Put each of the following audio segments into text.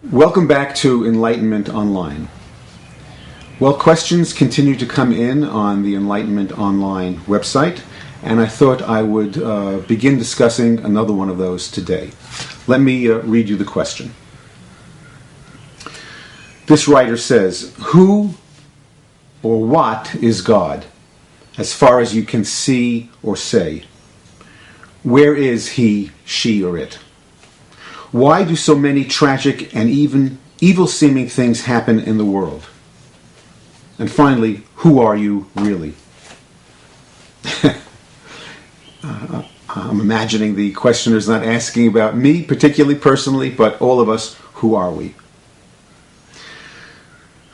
Welcome back to Enlightenment Online. Well, questions continue to come in on the Enlightenment Online website, and I thought I would begin discussing another one of those today. Let me read you the question. This writer says, who or what is God, as far as you can see or say? Where is he, she, or it? Why do so many tragic and even evil-seeming things happen in the world? And finally, who are you really? I'm imagining the questioner is not asking about me, particularly personally, but all of us, who are we?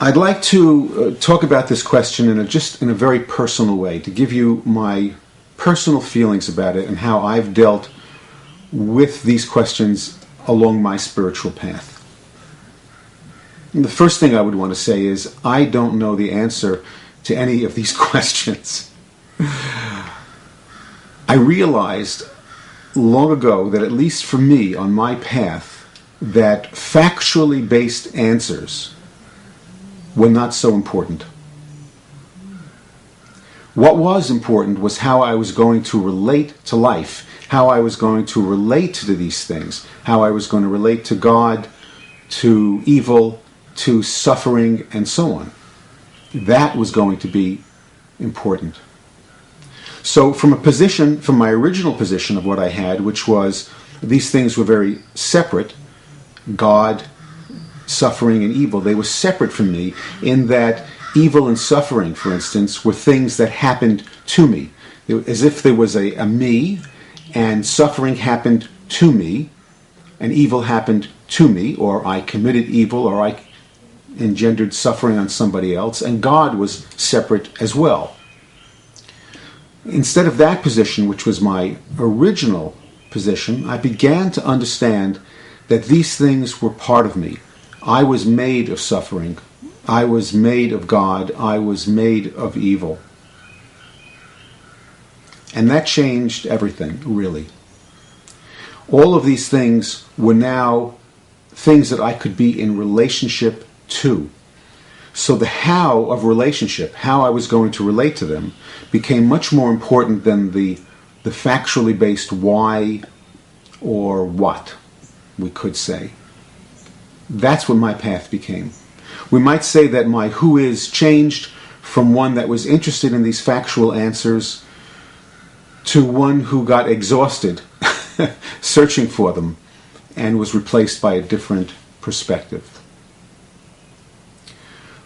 I'd like to talk about this question in a very personal way, to give you my personal feelings about it and how I've dealt with these questions along my spiritual path. And the first thing I would want to say is I don't know the answer to any of these questions. I realized long ago that, at least for me on my path, that factually based answers were not so important. What was important was how I was going to relate to life, how I was going to relate to these things, how I was going to relate to God, to evil, to suffering, and so on. That was going to be important. So from my original position of what I had, which was these things were very separate, God, suffering, and evil, they were separate from me in that evil and suffering, for instance, were things that happened to me. As if there was a me, and suffering happened to me, and evil happened to me, or I committed evil, or I engendered suffering on somebody else, and God was separate as well. Instead of that position, which was my original position, I began to understand that these things were part of me. I was made of suffering. I was made of God. I was made of evil. And that changed everything, really. All of these things were now things that I could be in relationship to. So the how of relationship, how I was going to relate to them, became much more important than the factually based why or what, we could say. That's what my path became. We might say that my who is changed from one that was interested in these factual answers to one who got exhausted searching for them and was replaced by a different perspective.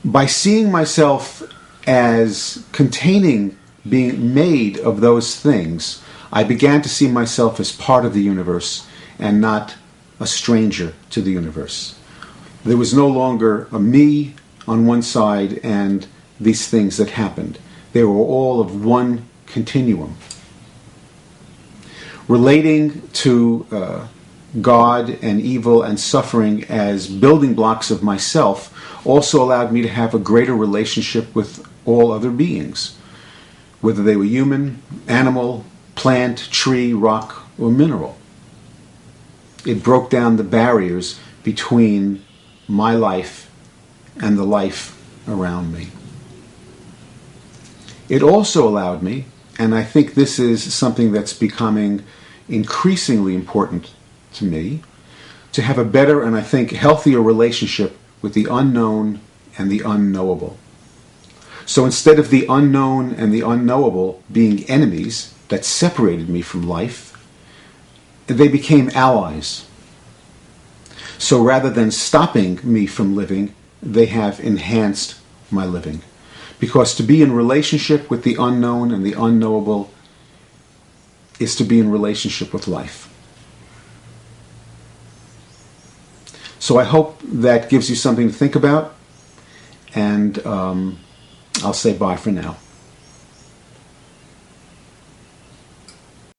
By seeing myself as containing, being made of those things, I began to see myself as part of the universe and not a stranger to the universe. There was no longer a me on one side and these things that happened. They were all of one continuum. Relating to God and evil and suffering as building blocks of myself also allowed me to have a greater relationship with all other beings, whether they were human, animal, plant, tree, rock, or mineral. It broke down the barriers between my life and the life around me. It also allowed me, and I think this is something that's becoming increasingly important to me, to have a better and I think healthier relationship with the unknown and the unknowable. So instead of the unknown and the unknowable being enemies that separated me from life, they became allies. So rather than stopping me from living, they have enhanced my living. Because to be in relationship with the unknown and the unknowable is to be in relationship with life. So I hope that gives you something to think about, and I'll say bye for now.